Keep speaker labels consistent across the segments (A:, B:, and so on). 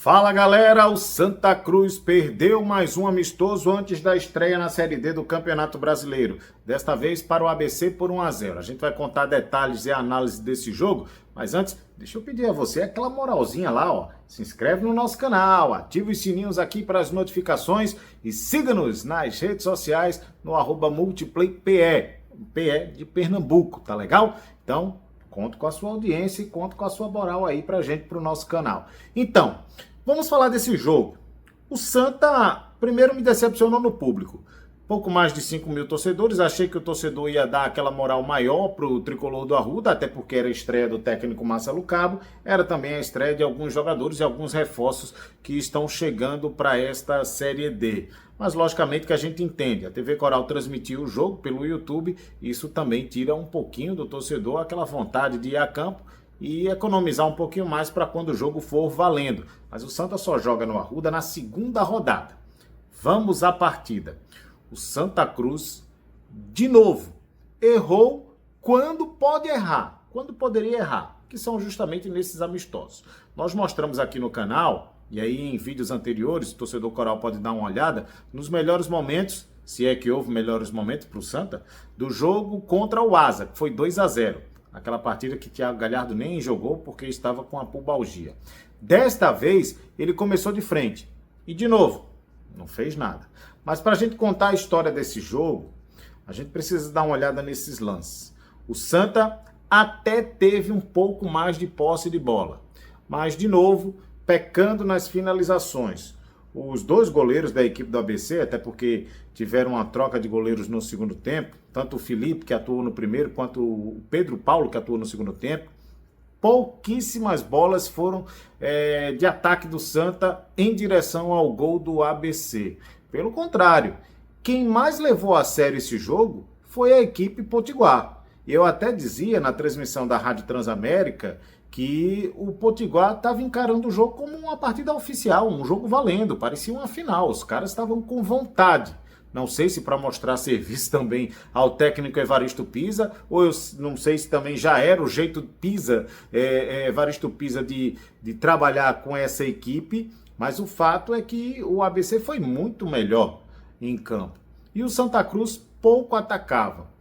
A: Fala galera, o Santa Cruz perdeu mais um amistoso antes da estreia na Série D do Campeonato Brasileiro. Desta vez para o ABC por 1-0. A gente vai contar detalhes e análise desse jogo, mas antes, deixa eu pedir a você aquela moralzinha lá, ó. Se inscreve no nosso canal, ativa os sininhos aqui para as notificações e siga-nos nas redes sociais no @multiplaype, PE de Pernambuco, tá legal? Então, conto com a sua audiência e conto com a sua moral aí pra gente, pro nosso canal. Então, vamos falar desse jogo. O Santa, primeiro, me decepcionou no público. Pouco mais de 5 mil torcedores. Achei que o torcedor ia dar aquela moral maior pro tricolor do Arruda, até porque era a estreia do técnico Marcelo Cabo. Era também a estreia de alguns jogadores e alguns reforços que estão chegando para esta Série D. Mas logicamente que a gente entende. A TV Coral transmitiu o jogo pelo YouTube. Isso também tira um pouquinho do torcedor aquela vontade de ir a campo e economizar um pouquinho mais para quando o jogo for valendo. Mas o Santa só joga no Arruda na segunda rodada. Vamos à partida. O Santa Cruz, de novo, errou quando pode errar, quando poderia errar, que são justamente nesses amistosos. Nós mostramos aqui no canal, e aí em vídeos anteriores, o torcedor coral pode dar uma olhada, nos melhores momentos, se é que houve melhores momentos para o Santa, do jogo contra o Asa, que foi 2-0. Aquela partida que Thiago Galhardo nem jogou porque estava com a pubalgia. Desta vez, ele começou de frente. E de novo, não fez nada. Mas para a gente contar a história desse jogo, a gente precisa dar uma olhada nesses lances. O Santa até teve um pouco mais de posse de bola. Mas, de novo, pecando nas finalizações. Os dois goleiros da equipe do ABC, até porque tiveram uma troca de goleiros no segundo tempo, tanto o Felipe, que atuou no primeiro, quanto o Pedro Paulo, que atuou no segundo tempo, pouquíssimas bolas foram de ataque do Santa em direção ao gol do ABC. Pelo contrário, quem mais levou a sério esse jogo foi a equipe potiguar. Eu até dizia na transmissão da Rádio Transamérica que o Potiguar estava encarando o jogo como uma partida oficial, um jogo valendo, parecia uma final, os caras estavam com vontade. Não sei se para mostrar serviço também ao técnico Evaristo Pisa, ou eu não sei se também já era o jeito Pisa, Evaristo Pisa de trabalhar com essa equipe, mas o fato é que o ABC foi muito melhor em campo. E o Santa Cruz pouco atacava.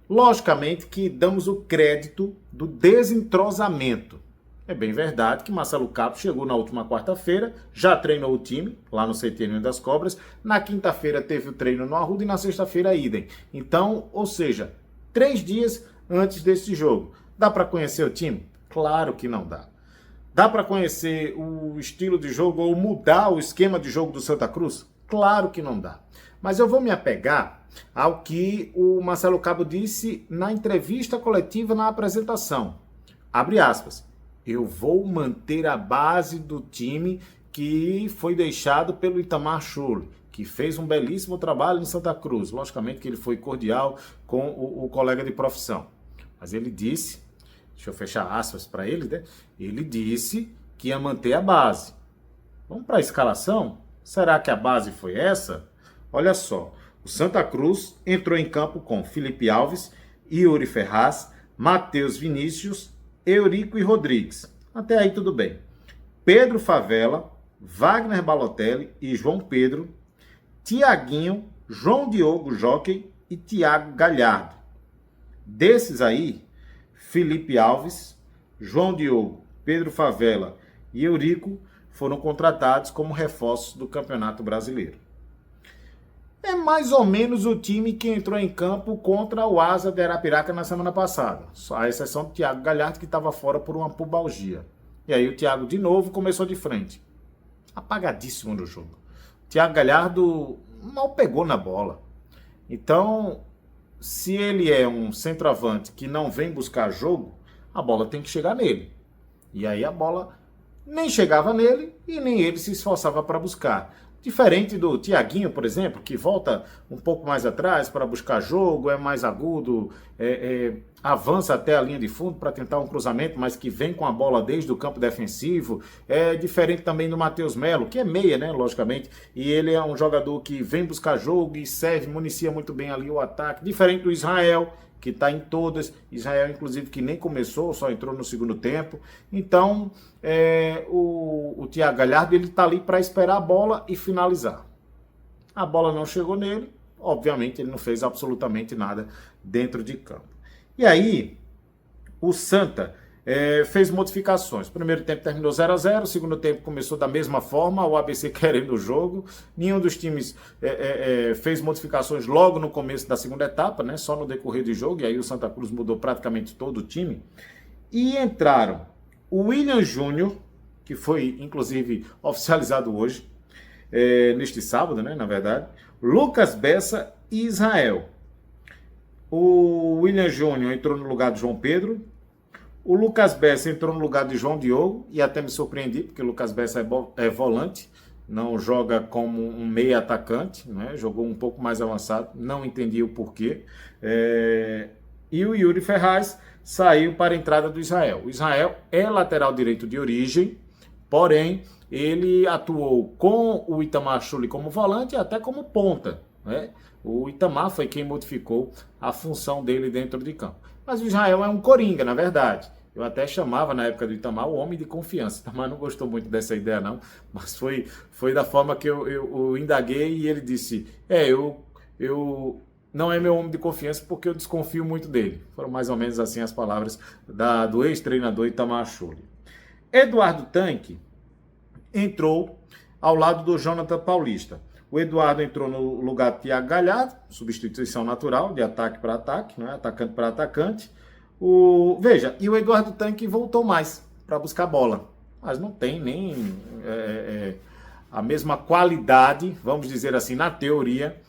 A: Logicamente que damos o crédito do desentrosamento. É bem verdade que Marcelo Cabo chegou na última quarta-feira, já treinou o time lá no CT Ninho das Cobras, na quinta-feira teve o treino no Arruda e na sexta-feira idem. Então, ou seja, 3 dias antes desse jogo. Dá para conhecer o time? Claro que não dá. Dá para conhecer o estilo de jogo ou mudar o esquema de jogo do Santa Cruz? Claro que não dá. Mas eu vou me apegar ao que o Marcelo Cabo disse na entrevista coletiva na apresentação. Abre aspas. Eu vou manter a base do time que foi deixado pelo Itamar Schulli, que fez um belíssimo trabalho em Santa Cruz. Logicamente que ele foi cordial com o colega de profissão. Mas ele disse, deixa eu fechar aspas para ele, né? Ele disse que ia manter a base. Vamos para a escalação? Será que a base foi essa? Olha só, o Santa Cruz entrou em campo com Felipe Alves, Yuri Ferraz, Matheus Vinícius, Eurico e Rodrigues. Até aí tudo bem. Pedro Favela, Wagner Balotelli e João Pedro, Tiaguinho, João Diogo Jockey e Thiago Galhardo. Desses aí, Felipe Alves, João Diogo, Pedro Favela e Eurico foram contratados como reforços do Campeonato Brasileiro. É mais ou menos o time que entrou em campo contra o Asa de Arapiraca na semana passada. Só a exceção do Thiago Galhardo, que estava fora por uma pubalgia. E aí o Thiago de novo começou de frente. Apagadíssimo no jogo. O Thiago Galhardo mal pegou na bola. Então, se ele é um centroavante que não vem buscar jogo, a bola tem que chegar nele. E aí a bola nem chegava nele e nem ele se esforçava para buscar. Diferente do Tiaguinho, por exemplo, que volta um pouco mais atrás para buscar jogo, é mais agudo, avança até a linha de fundo para tentar um cruzamento, mas que vem com a bola desde o campo defensivo. É diferente também do Matheus Melo, que é meia, né, logicamente, e ele é um jogador que vem buscar jogo e serve, municia muito bem ali o ataque. Diferente do Israel, que está em todas. Israel, inclusive, que nem começou, só entrou no segundo tempo. Então, o Thiago Galhardo ele está ali para esperar a bola e finalizar. A bola não chegou nele, obviamente ele não fez absolutamente nada dentro de campo. E aí, o Santa fez modificações. O primeiro tempo terminou 0-0, o segundo tempo começou da mesma forma, o ABC querendo o jogo. Nenhum dos times fez modificações logo no começo da segunda etapa, né? Só no decorrer do jogo, e aí o Santa Cruz mudou praticamente todo o time. E entraram o William Júnior, que foi inclusive oficializado hoje, neste sábado, né, na verdade, Lucas Bessa e Israel. O William Júnior entrou no lugar de João Pedro. O Lucas Bessa entrou no lugar de João Diogo, e até me surpreendi, porque o Lucas Bessa é volante, não joga como um meia atacante, né? Jogou um pouco mais avançado, não entendi o porquê. E o Yuri Ferraz saiu para a entrada do Israel. O Israel é lateral direito de origem, porém, ele atuou com o Itamar Schulli como volante e até como ponta, né? O Itamar foi quem modificou a função dele dentro de campo. Mas o Israel é um coringa, na verdade. Eu até chamava na época do Itamar o homem de confiança. O Itamar não gostou muito dessa ideia não, mas foi da forma que eu indaguei e ele disse, eu não é meu homem de confiança porque eu desconfio muito dele. Foram mais ou menos assim as palavras do ex-treinador Itamar Schulli. Eduardo Tanque entrou ao lado do Jonathan Paulista. O Eduardo entrou no lugar de Thiago Galhardo, substituição natural, de ataque para ataque, né? Atacante para atacante. Veja, e o Eduardo Tanque voltou mais para buscar bola, mas não tem nem a mesma qualidade, vamos dizer assim, na teoria,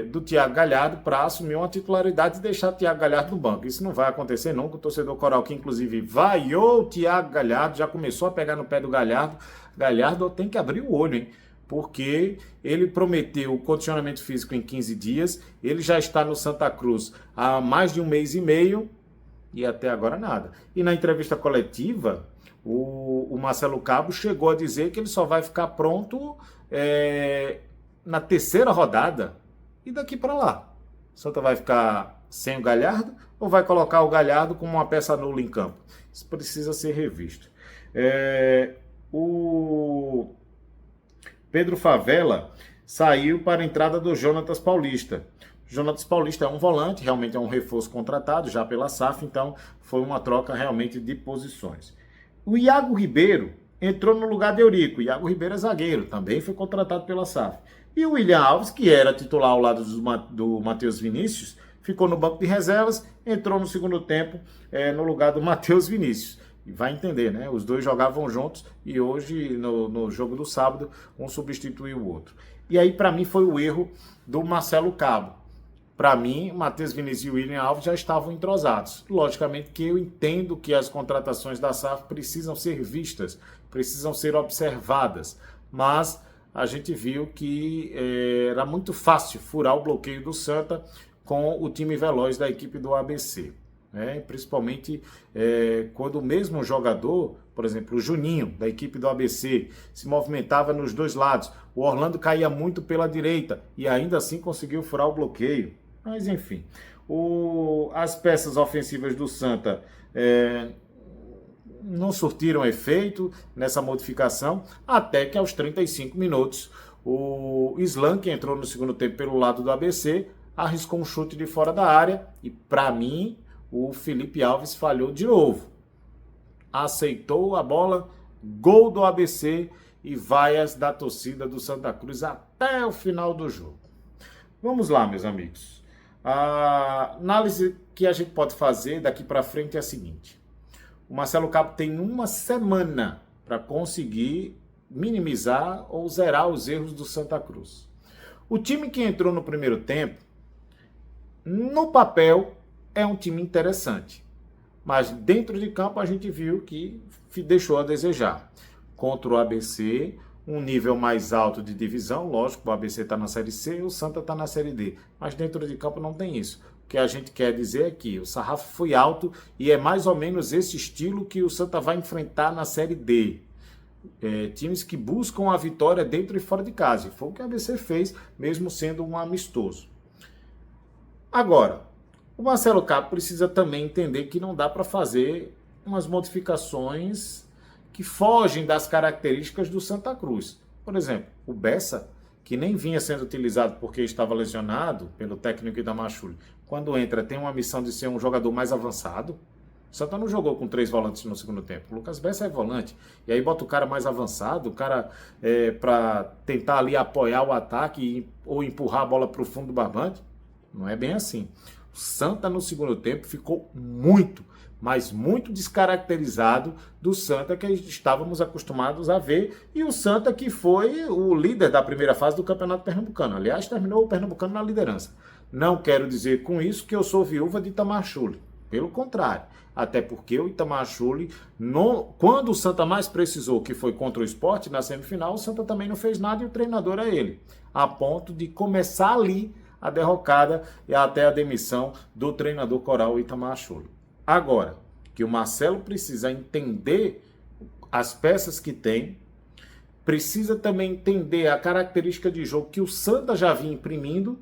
A: do Thiago Galhardo para assumir uma titularidade e deixar o Thiago Galhardo no banco. Isso não vai acontecer nunca. O torcedor coral, que inclusive vaiou o Thiago Galhardo, já começou a pegar no pé do Galhardo. Galhardo tem que abrir o olho, hein? Porque ele prometeu o condicionamento físico em 15 dias, ele já está no Santa Cruz há mais de 1 mês e meio e até agora nada. E na entrevista coletiva, o Marcelo Cabo chegou a dizer que ele só vai ficar pronto na 3ª rodada e daqui para lá. O Santa vai ficar sem o Galhardo ou vai colocar o Galhardo como uma peça nula em campo? Isso precisa ser revisto. O Pedro Favela saiu para a entrada do Jonatas Paulista. Jonatas Paulista é um volante, realmente é um reforço contratado já pela SAF, então foi uma troca realmente de posições. O Iago Ribeiro entrou no lugar de Eurico. Iago Ribeiro é zagueiro, também foi contratado pela SAF. E o William Alves, que era titular ao lado do Matheus Vinícius, ficou no banco de reservas, entrou no segundo tempo no lugar do Matheus Vinícius. E vai entender, né? Os dois jogavam juntos e hoje, no jogo do sábado, um substituiu o outro. E aí, para mim, foi o erro do Marcelo Cabo. Para mim, Matheus Vinícius e William Alves já estavam entrosados. Logicamente que eu entendo que as contratações da SAF precisam ser vistas, precisam ser observadas, mas a gente viu que era muito fácil furar o bloqueio do Santa com o time veloz da equipe do ABC. Principalmente quando o mesmo jogador, por exemplo, o Juninho, da equipe do ABC, se movimentava nos dois lados. O Orlando caía muito pela direita e ainda assim conseguiu furar o bloqueio. Mas enfim, as peças ofensivas do Santa não surtiram efeito nessa modificação, até que aos 35 minutos o Islam, que entrou no segundo tempo pelo lado do ABC, arriscou um chute de fora da área e, para mim, o Felipe Alves falhou de novo. Aceitou a bola, gol do ABC e vaias da torcida do Santa Cruz até o final do jogo. Vamos lá, meus amigos. A análise que a gente pode fazer daqui para frente é a seguinte. O Marcelo Cabo tem 1 semana para conseguir minimizar ou zerar os erros do Santa Cruz. O time que entrou no primeiro tempo, no papel, é um time interessante, mas dentro de campo a gente viu que deixou a desejar. Contra o ABC, um nível mais alto de divisão, lógico, o ABC está na Série C e o Santa está na Série D, mas dentro de campo não tem isso. O que a gente quer dizer é que o sarrafo foi alto e é mais ou menos esse estilo que o Santa vai enfrentar na Série D. Times que buscam a vitória dentro e fora de casa, e foi o que o ABC fez, mesmo sendo um amistoso. Agora, O Marcelo Cabo precisa também entender que não dá para fazer umas modificações que fogem das características do Santa Cruz. Por exemplo, o Bessa, que nem vinha sendo utilizado porque estava lesionado pelo técnico Itamar Schulli, quando entra tem uma missão de ser um jogador mais avançado. O Santa não jogou com 3 volantes no segundo tempo. O Lucas Bessa é volante. E aí bota o cara mais avançado, o cara para tentar ali apoiar o ataque ou empurrar a bola para o fundo do barbante. Não é bem assim. O Santa no segundo tempo ficou muito, mas muito descaracterizado do Santa que estávamos acostumados a ver, e o Santa que foi o líder da primeira fase do Campeonato Pernambucano. Aliás, terminou o Pernambucano na liderança. Não quero dizer com isso que eu sou viúva de Itamar Schulli. Pelo contrário, até porque o Itamar Schulli, quando o Santa mais precisou, que foi contra o Sport, na semifinal, o Santa também não fez nada e o treinador é ele. A ponto de começar ali a derrocada e até a demissão do treinador coral Itamar Schulli. Agora, que o Marcelo precisa entender as peças que tem, precisa também entender a característica de jogo que o Santa já vinha imprimindo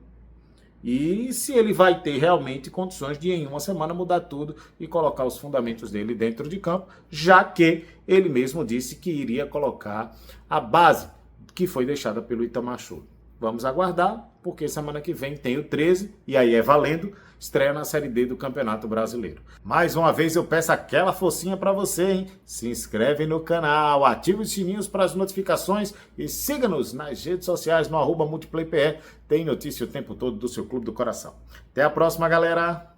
A: e se ele vai ter realmente condições de em uma semana mudar tudo e colocar os fundamentos dele dentro de campo, já que ele mesmo disse que iria colocar a base que foi deixada pelo Itamar Schulli. Vamos aguardar, porque semana que vem tem o 13, e aí é valendo, estreia na Série D do Campeonato Brasileiro. Mais uma vez eu peço aquela focinha para você, hein? Se inscreve no canal, ativa os sininhos para as notificações e siga-nos nas redes sociais no @multiplaypr. Tem notícia o tempo todo do seu clube do coração. Até a próxima, galera!